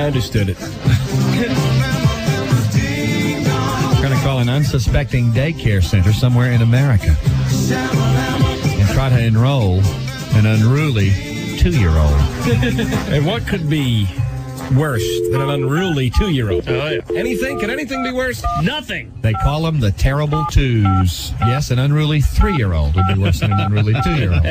understood it. We're going to call an unsuspecting daycare center somewhere in America and try to enroll an unruly 2-year-old. And what could be worse than an unruly 2-year-old? Oh, yeah. Anything? Could anything be worse? Nothing. They call them the terrible 2s. Yes, an unruly 3-year-old would be worse than an unruly 2-year-old.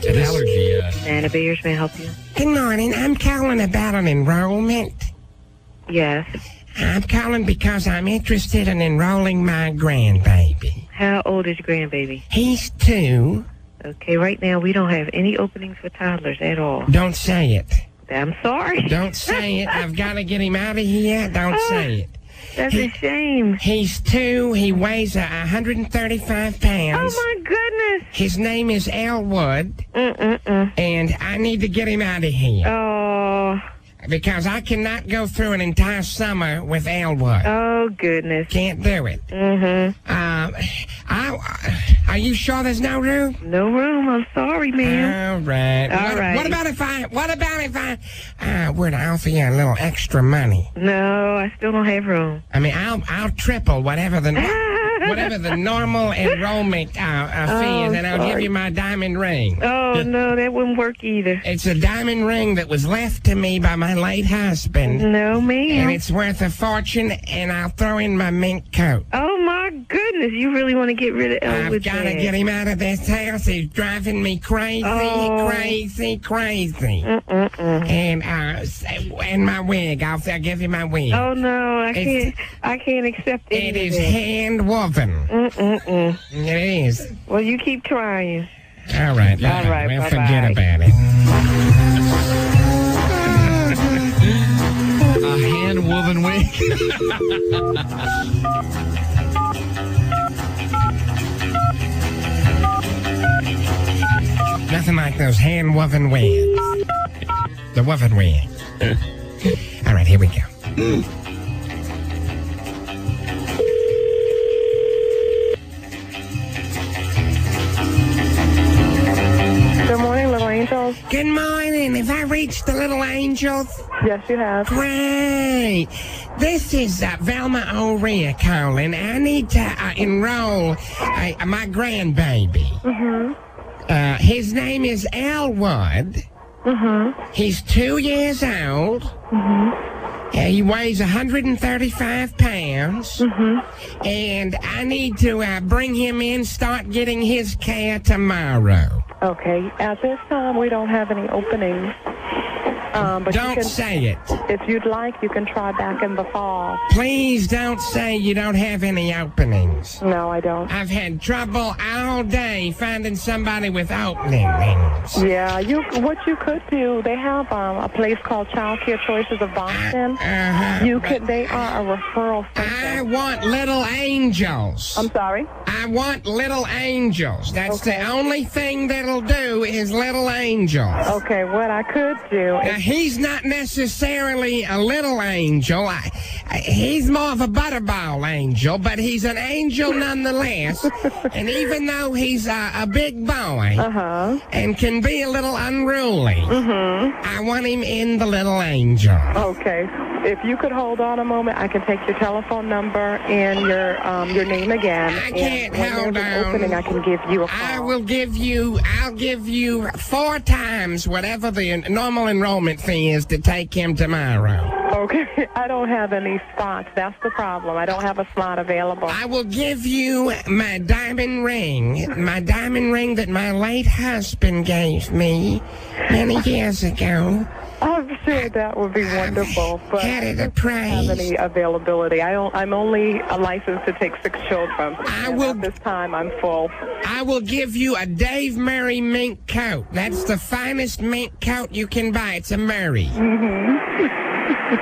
An allergy. Anna Beers, may I help you? Good morning. I'm calling about an enrollment. Yes. I'm calling because I'm interested in enrolling my grandbaby. How old is your grandbaby? He's 2. Okay, right now we don't have any openings for toddlers at all. Don't say it. I'm sorry. Don't say it. I've got to get him out of here. Don't say it. That's a shame. He's 2. He weighs 135 pounds. Oh, my goodness. His name is Elwood. And I need to get him out of here. Oh. Because I cannot go through an entire summer with Elwood. Oh, goodness. Can't do it. Are you sure there's no room? No room. I'm sorry, ma'am. All right. All right. What about if I were to offer you a little extra money? No, I still don't have room. I mean, I'll triple whatever the normal enrollment fee is, and I'll give you my diamond ring. Oh, no, that wouldn't work either. It's a diamond ring that was left to me by my late husband. No, ma'am. And it's worth a fortune, and I'll throw in my mink coat. Oh, my goodness. You really want to get rid of Elwood? I've got to get him out of this house. He's driving me crazy, crazy. And my wig. I'll give you my wig. Oh, no, I can't accept it. It is hand woven. It is. Well, you keep trying. All right. We'll forget about it. A hand-woven wig. Nothing like those hand-woven wigs. The woven wig. All right, here we go. Good morning, Little Angels. Good morning. Have I reached the Little Angels? Yes, you have. Great. This is Velma O'Rea calling. I need to enroll my grandbaby. His name is Elwood. He's 2 years old. He weighs 135 pounds. And I need to bring him in, start getting his care tomorrow. Okay. At this time, we don't have any openings. But don't say it. If you'd like, you can try back in the fall. Please don't say you don't have any openings. No, I don't. I've had trouble all day finding somebody with openings. Yeah, what you could do, they have a place called Child Care Choices of Boston. They are a referral center. I want little angels. I'm sorry? I want little angels. That's the only thing that'll do is little angels. Okay, what I could do is... Now, he's not necessarily a little angel. He's more of a butterball angel, but he's an angel nonetheless. And even though he's a big boy and can be a little unruly, I want him in the little angel. Okay. If you could hold on a moment, I can take your telephone number and your name again. I can't hold on. Opening, I can give you a call. I'll give you 4 times whatever the normal enrollment fee is to take him tomorrow. Okay. I don't have any spots. That's the problem. I don't have a slot available. I will give you my diamond ring that my late husband gave me many years ago. I'm sure that would be wonderful, but had it I don't have any availability. I'm only licensed to take 6 children. At this time, I'm full. I will give you a Dave Murray mink coat. That's the finest mink coat you can buy. It's a Murray.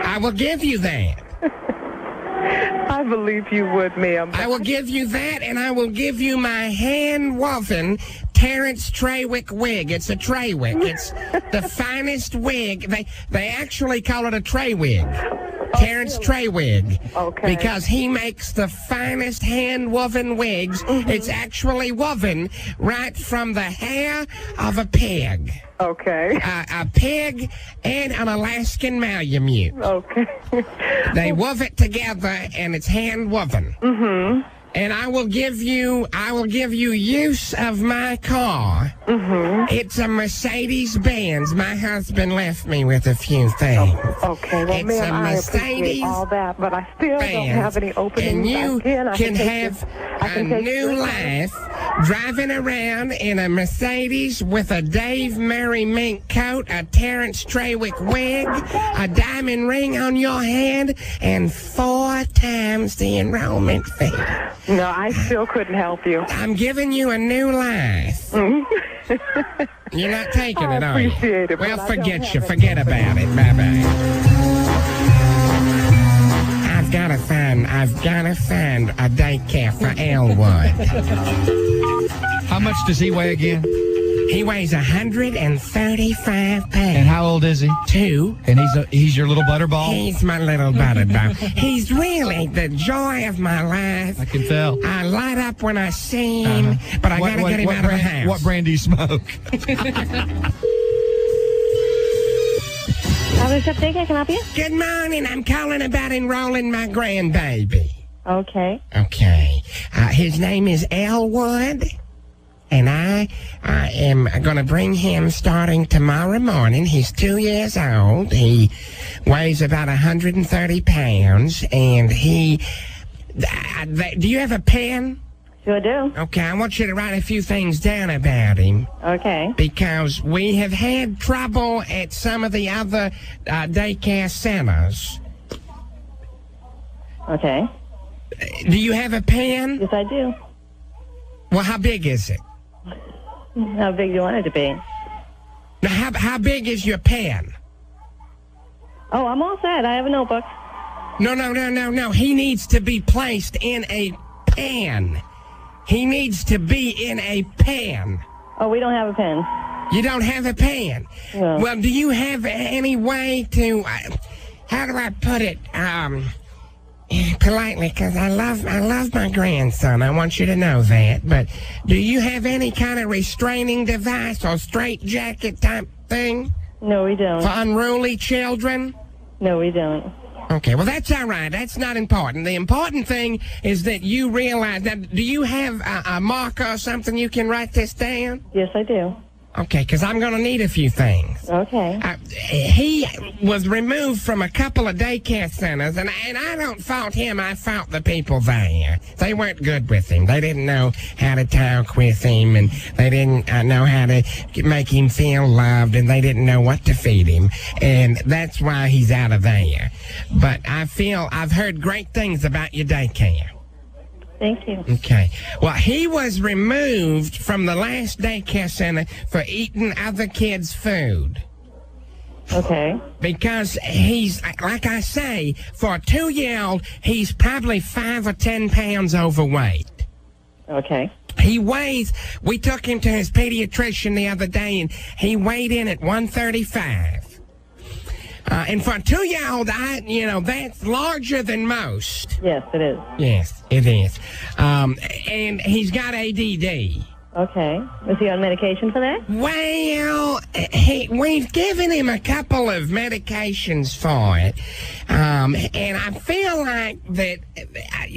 I will give you that. I believe you would, ma'am. I will give you that, and I will give you my hand-woven Terrence Trawick wig. It's a tray wig. It's the finest wig. They actually call it a tray wig. Terrence Traywig. Okay. Because he makes the finest hand-woven wigs. It's actually woven right from the hair of a pig. Okay. A pig and an Alaskan Malamute. Okay. They wove it together, and it's hand-woven. Mm-hmm. And I will give you use of my car. Mm-hmm. It's a Mercedes-Benz. My husband left me with a few things. Okay, well, It's ma'am, a I appreciate Mercedes all that, but I still don't have any openings. and you I can take have I a can take new your- life driving around in a Mercedes with a Dave Murray mink coat, a Terrence Trawick wig, a diamond ring on your hand, and 4 times the enrollment fee. No, I still couldn't help you. I'm giving you a new life. You're not taking I it, are you? appreciate it, Well, but I don't forget have you. any Forget about it. Bye-bye. I've gotta find a daycare for Elwood. How much does he weigh again? He weighs 135 pounds. And how old is he? 2. And he's your little butterball? He's my little butterball. He's really the joy of my life. I can tell. I light up when I see him, but I gotta get him out of the house. What brand do you smoke? Can I help you? Good morning. I'm calling about enrolling my grandbaby. Okay. Okay. His name is Elwood, and I am going to bring him starting tomorrow morning. He's 2 years old. He weighs about 130 pounds, and he... do you have a pen? Sure do. Okay, I want you to write a few things down about him. Okay. Because we have had trouble at some of the other daycare centers. Okay. Do you have a pen? Yes, I do. Well, how big is it? How big do you want it to be? Now, how big is your pen? Oh, I'm all set. I have a notebook. No. He needs to be placed in a pen. He needs to be in a pen. Oh, we don't have a pen. You don't have a pen? No. Well, do you have any way to... how do I put it? Politely, because I love my grandson. I want you to know that. But do you have any kind of restraining device or straitjacket type thing No, we don't. for unruly children? No, we don't. Okay, well, that's all right. That's not important. The important thing is that you realize that... Do you have a marker or something you can write this down? Yes, I do. Okay, because I'm going to need a few things. Okay. He was removed from a couple of daycare centers, and I don't fault him. I fault the people there. They weren't good with him. They didn't know how to talk with him, and they didn't know how to make him feel loved, and they didn't know what to feed him, and that's why he's out of there. But I've heard great things about your daycare. Thank you. Okay. Well, he was removed from the last daycare center for eating other kids' food. Okay. Because he's, like I say, for a 2-year-old, he's probably 5 or 10 pounds overweight. Okay. We took him to his pediatrician the other day, and he weighed in at 135. And for a 2-year-old, that's larger than most. Yes, it is. Yes, it is. And he's got ADD. Okay. Is he on medication for that? Well, we've given him a couple of medications for it. And I feel like that,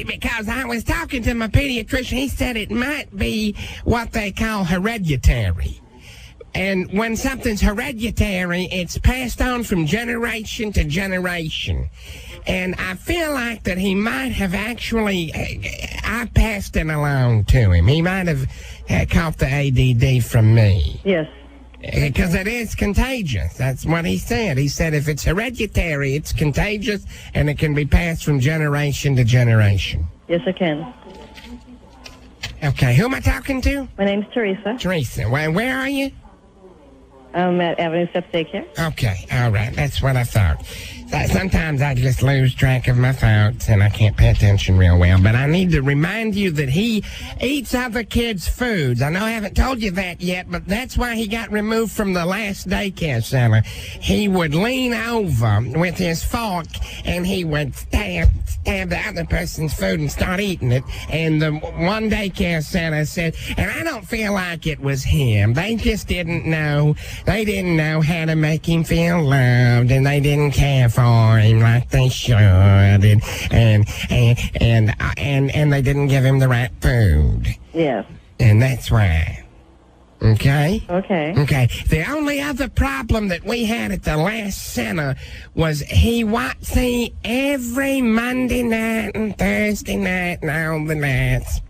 because I was talking to my pediatrician, he said it might be what they call hereditary. And when something's hereditary, it's passed on from generation to generation. And I feel like that he might have actually, I passed it along to him. He might have caught the ADD from me. Yes. Because it is contagious. That's what he said. He said if it's hereditary, it's contagious, and it can be passed from generation to generation. Yes, I can. Okay, who am I talking to? My name's Teresa. Teresa. Where are you? I'm at Avenue Steps Daycare. Okay, all right. That's what I thought. Sometimes I just lose track of my thoughts and I can't pay attention real well. But I need to remind you that he eats other kids' foods. I know I haven't told you that yet, but that's why he got removed from the last daycare center. He would lean over with his fork and he would stab the other person's food and start eating it. And the one daycare center said, and I don't feel like it was him. They just didn't know. They didn't know how to make him feel loved, and they didn't care for him like they should, and they didn't give him the right food. Yes. And that's why. Okay? Okay. The only other problem that we had at the last center was he watched every Monday night and Thursday night and all the nights.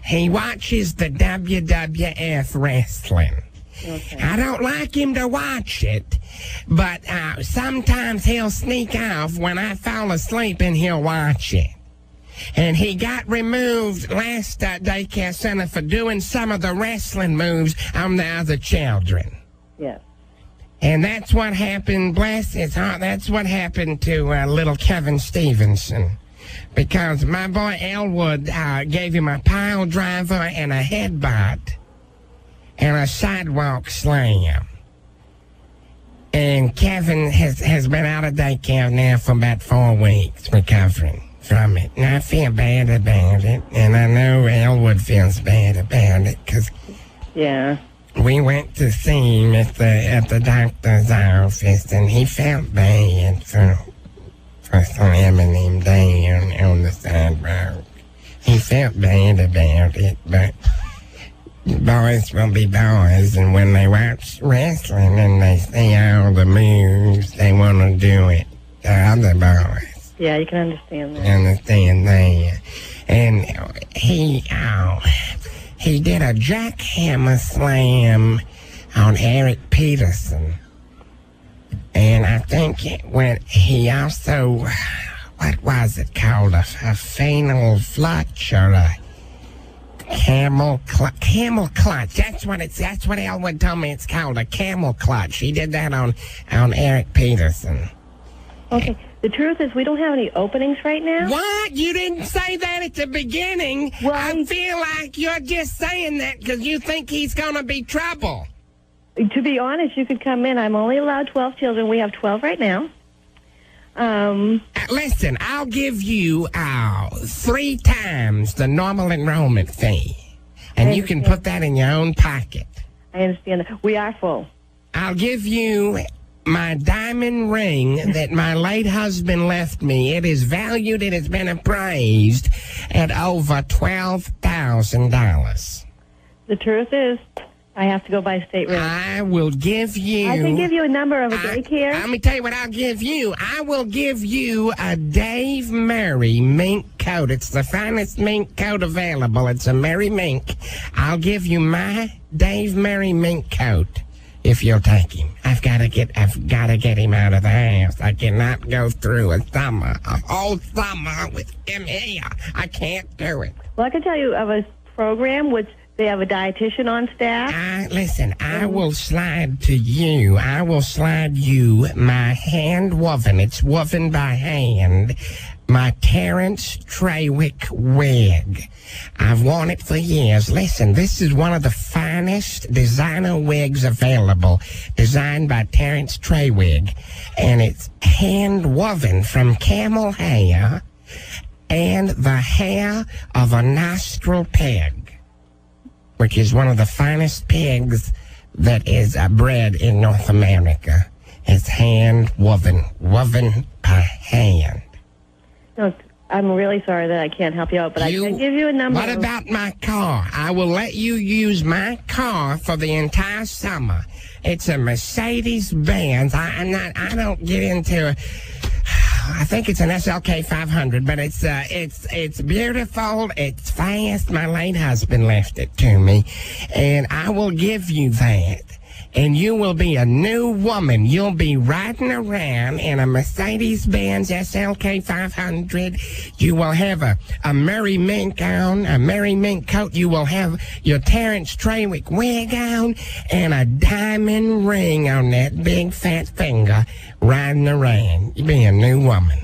He watches the WWF wrestling. Okay. I don't like him to watch it, but sometimes he'll sneak off when I fall asleep and he'll watch it. And he got removed last daycare center for doing some of the wrestling moves on the other children. Yes. And that's what happened, bless his heart, that's what happened to little Kevin Stevenson. Because my boy Elwood gave him a pile driver and a headbutt and a sidewalk slam. And Kevin has been out of daycare now for about 4 weeks recovering from it. And I feel bad about it, and I know Elwood feels bad about it, because we went to see him at the doctor's office, and he felt bad for slamming him down on the sidewalk. He felt bad about it, but boys will be boys, and when they watch wrestling and they see all the moves, they want to do it to other boys. Yeah, you can understand that. And he did a jackhammer slam on Eric Peterson. And I think he also, what was it called? A fainal flutch or a camel clutch. That's what Elwood told me it's called, a camel clutch. He did that on Eric Peterson. Okay. The truth is we don't have any openings right now. What? You didn't say that at the beginning. Well, I feel like you're just saying that because you think he's going to be trouble. To be honest, you could come in. I'm only allowed 12 children. We have 12 right now. Listen, I'll give you 3 times the normal enrollment fee. And you can put that in your own pocket. I understand that. We are full. I'll give you my diamond ring that my late husband left me. It is valued, it has been appraised at over $12,000. The truth is, I have to go by state rate. I will give you... I can give you a number of a daycare. Let me tell you what I'll give you. I will give you a Dave Murray mink coat. It's the finest mink coat available. It's a Murray mink. I'll give you my Dave Murray mink coat. If you'll take him. I've got to get him out of the house. I cannot go through a whole summer with him here. I can't do it. Well, I can tell you of a program which they have a dietitian on staff. Listen, I will slide to you. I will slide you my hand woven. It's woven by hand. My Terrence Trawick wig. I've worn it for years. Listen, this is one of the finest designer wigs available, designed by Terrence Trawick, and it's hand woven from camel hair and the hair of a nostril pig, which is one of the finest pigs that is bred in North America. It's hand woven by hand. No, I'm really sorry that I can't help you out, but I can give you a number. What about my car? I will let you use my car for the entire summer. It's a Mercedes-Benz. I don't get into... I think it's an SLK 500, but it's beautiful. It's fast. My late husband left it to me, and I will give you that. and you will be a new woman. You'll be riding around in a Mercedes-Benz SLK 500. You will have a Mary Mink on, a Mary Mink coat. You will have your Terrence Trawick wig on and a diamond ring on that big fat finger riding around. You'll be a new woman.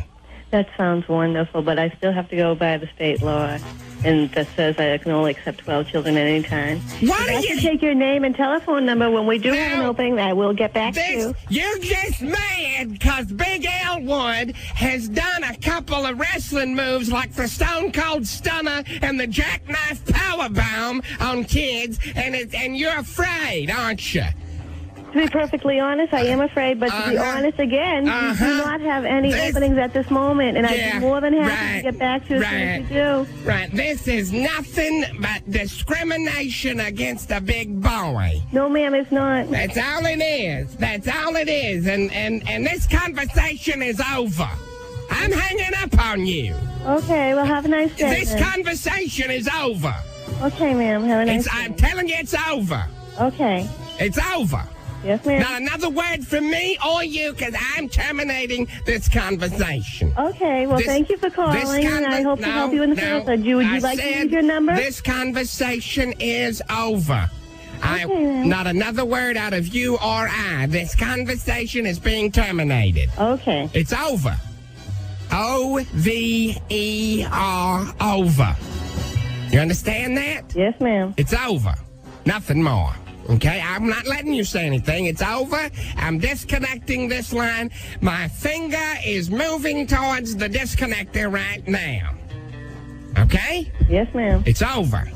That sounds wonderful, but I still have to go by the state law, and that says I can only accept 12 children at any time. Why I can take your name and telephone number when we do have an opening. I will get back to you. You're just mad because Big Elwood has done a couple of wrestling moves like the Stone Cold Stunner and the Jackknife Powerbomb on kids, and you're afraid, aren't you? To be perfectly honest, I am afraid, but to be honest again, we do not have any openings at this moment, and I'd be more than happy to get back to you as soon as you do. Right. This is nothing but discrimination against a big boy. No, ma'am, it's not. That's all it is. That's all it is. And this conversation is over. I'm hanging up on you. Okay, well, have a nice day. This conversation is over. Okay, ma'am, have a nice day. I'm telling you, it's over. Okay. It's over. Yes, ma'am. Not another word from me or you, because I'm terminating this conversation. Okay, well, thank you for calling, and I hope to help you in the future. Would you like to leave your number? This conversation is over. Okay, not another word out of you or I. This conversation is being terminated. Okay. It's over. O-V-E-R, over. You understand that? Yes, ma'am. It's over. Nothing more. Okay, I'm not letting you say anything. It's over. I'm disconnecting this line. My finger is moving towards the disconnector right now. Okay? Yes, ma'am. It's over.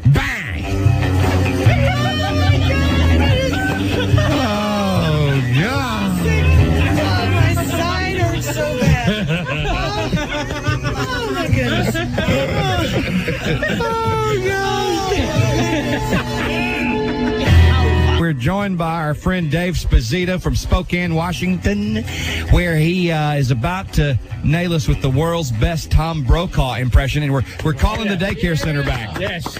Bye. Oh, God. My side hurts so bad. Oh, my goodness. Oh, God. We're joined by our friend Dave Spazito from Spokane, Washington, where he is about to nail us with the world's best Tom Brokaw impression, and we're calling the daycare center back. Yes.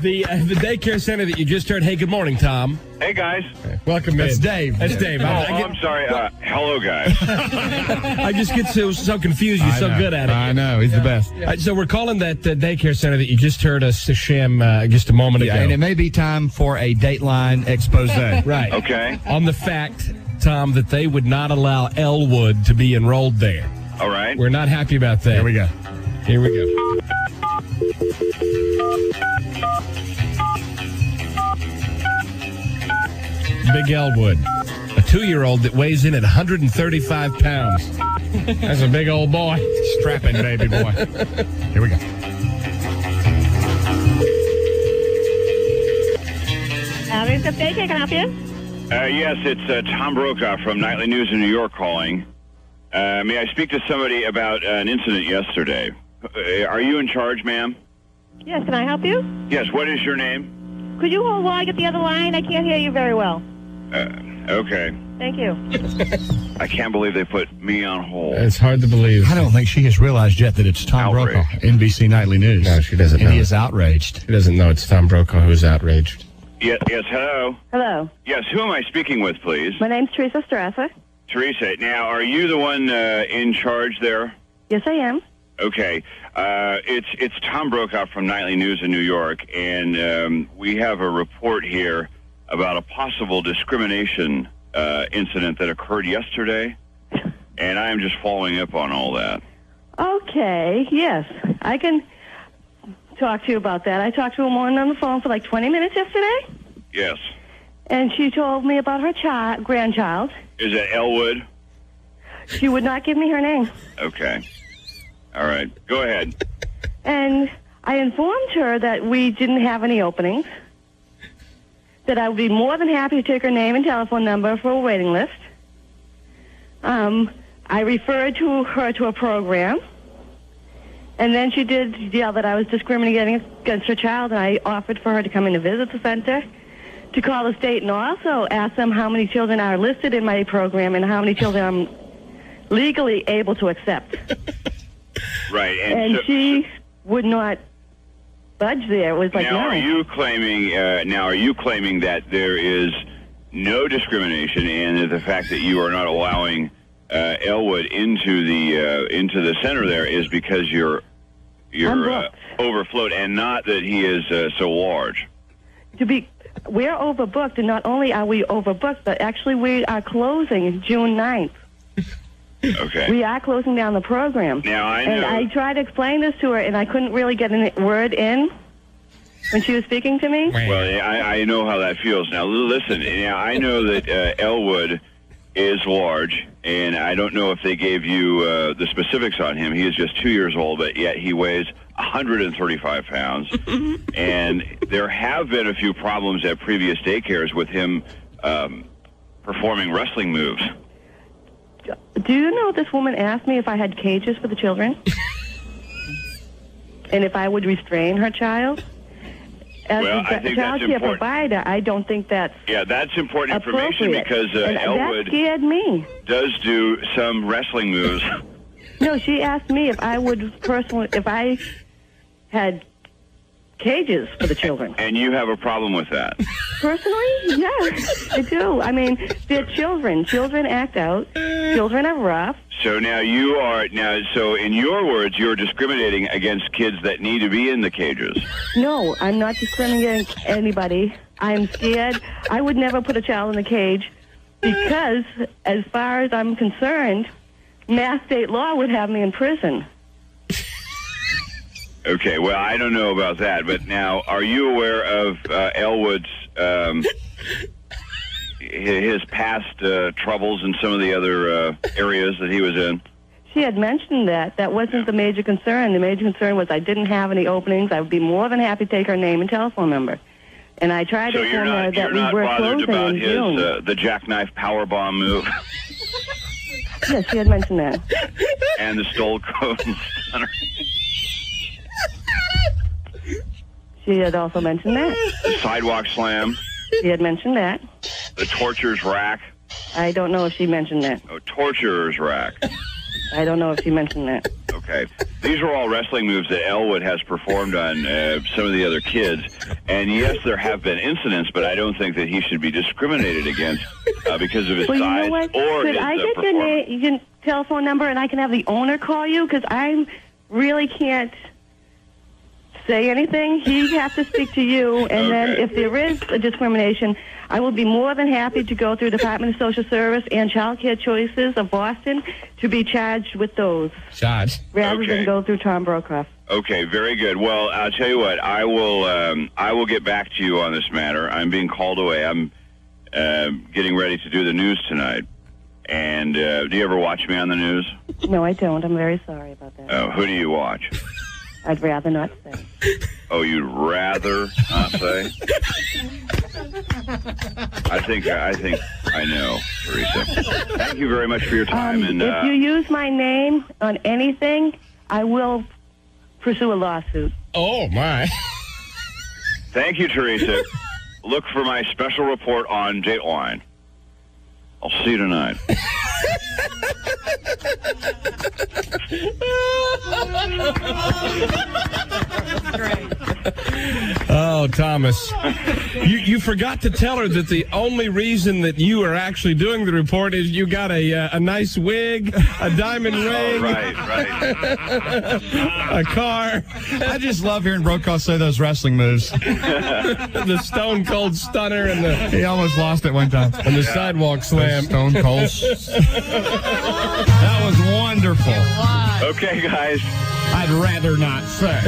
The daycare center that you just heard. Hey, good morning, Tom. Hey, guys. Welcome That's in. Dave. That's Dave. I'm sorry. Hello, guys. I just get so confused. You're so good at it. I know. He's the best. So we're calling that daycare center that you just heard us sham just a moment ago. And it may be time for a Dateline expose. Right. Okay. On the fact, Tom, that they would not allow Elwood to be enrolled there. All right. We're not happy about that. Here we go. Here we go. Big Elwood, a 2-year-old that weighs in at 135 pounds. That's a big old boy. Strapping baby boy. Here we go. Is the daycare, can I help you? Yes, it's Tom Brokaw from Nightly News in New York calling. May I speak to somebody about an incident yesterday? Are you in charge, ma'am? Yes, can I help you? Yes, what is your name? Could you hold while I get the other line? I can't hear you very well. Okay. Thank you. I can't believe they put me on hold. It's hard to believe. I don't think she has realized yet that it's Tom Brokaw, NBC Nightly News. No, she doesn't know. And he is outraged. She doesn't know it's Tom Brokaw who's outraged. Yes, hello? Hello. Yes, who am I speaking with, please? My name's Teresa Strasser. Teresa, now, are you the one in charge there? Yes, I am. Okay. It's Tom Brokaw from Nightly News in New York, and we have a report here about a possible discrimination incident that occurred yesterday, and I am just following up on all that. Okay, yes. I can talk to you about that. I talked to a woman on the phone for like 20 minutes yesterday, Yes. and she told me about her grandchild. Is it Elwood? She would not give me her name. Okay. All right. Go ahead. And I informed her that we didn't have any openings, that I would be more than happy to take her name and telephone number for a waiting list. I referred her to a program, and then she did yell that I was discriminating against her child, and I offered for her to come in to visit the center, to call the state, and also ask them how many children are listed in my program and how many children I'm legally able to accept. Right. And she would not budge there. It was like, now, no. are you claiming that there is no discrimination and the fact that you are not allowing Elwood into the center there is because you're overflowed, and not that he is so large? We're overbooked, and not only are we overbooked, but actually we are closing June 9th. Okay. We are closing down the program. Now, I know. And I tried to explain this to her, and I couldn't really get a word in when she was speaking to me. Well, I know how that feels. Now, listen, I know that Elwood is large, and I don't know if they gave you the specifics on him. He is just 2 years old, but yet he weighs 135 pounds. And there have been a few problems at previous daycares with him performing wrestling moves. Do you know this woman asked me if I had cages for the children? And if I would restrain her child? As I think child that's care important. Provider, I don't think that's that's important information because and Elwood that scared me. does do some wrestling moves. No, she asked me if I would personally, if I had cages for the children. And you have a problem with that? Personally, yes, I do. I mean, they're children. Children act out. Children are rough. So now so in your words, you're discriminating against kids that need to be in the cages. No, I'm not discriminating anybody. I'm scared. I would never put a child in a cage because, as far as I'm concerned, Mass state law would have me in prison. Okay, well, I don't know about that, but now, are you aware of Elwood's his past troubles in some of the other areas that he was in? She had mentioned that. That wasn't the major concern. The major concern was I didn't have any openings. I would be more than happy to take her name and telephone number. And I tried to inform her that we were closing in June. The jackknife powerbomb move? Yes, she had mentioned that. And the stole cone stunner? She had also mentioned that. The sidewalk slam? She had mentioned that. The torturer's rack? I don't know if she mentioned that. Oh, torturer's rack. I don't know if she mentioned that. Okay. These are all wrestling moves that Elwood has performed on some of the other kids. And yes, there have been incidents, but I don't think that he should be discriminated against because of his size You know what? or Could his I get your telephone number and I can have the owner call you? Because I really can't say anything. He'd have to speak to you. And then if there is a discrimination, I will be more than happy to go through Department of Social Service and Child Care Choices of Boston to be charged with those. Rather than go through Tom Brokaw. Okay, very good. Well, I'll tell you what. I will get back to you on this matter. I'm being called away. I'm getting ready to do the news tonight. And do you ever watch me on the news? No, I don't. I'm very sorry about that. Oh, who do you watch? I'd rather not say. Oh, you'd rather not say? I think I know, Teresa. Thank you very much for your time. And if you use my name on anything, I will pursue a lawsuit. Oh, my. Thank you, Teresa. Look for my special report on Dateline. I'll see you tonight. Oh, Thomas. You forgot to tell her that the only reason that you are actually doing the report is you got a nice wig, a diamond ring. Right. A car. I just love hearing Brokaw say those wrestling moves. The Stone Cold Stunner and He almost lost it one time. and the sidewalk slam. Stone Cold. That was wonderful. Okay, guys. I'd rather not say.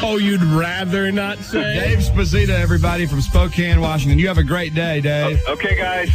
Oh, you'd rather not say? Dave Spazita, everybody from Spokane, Washington. You have a great day, Dave. Okay, guys.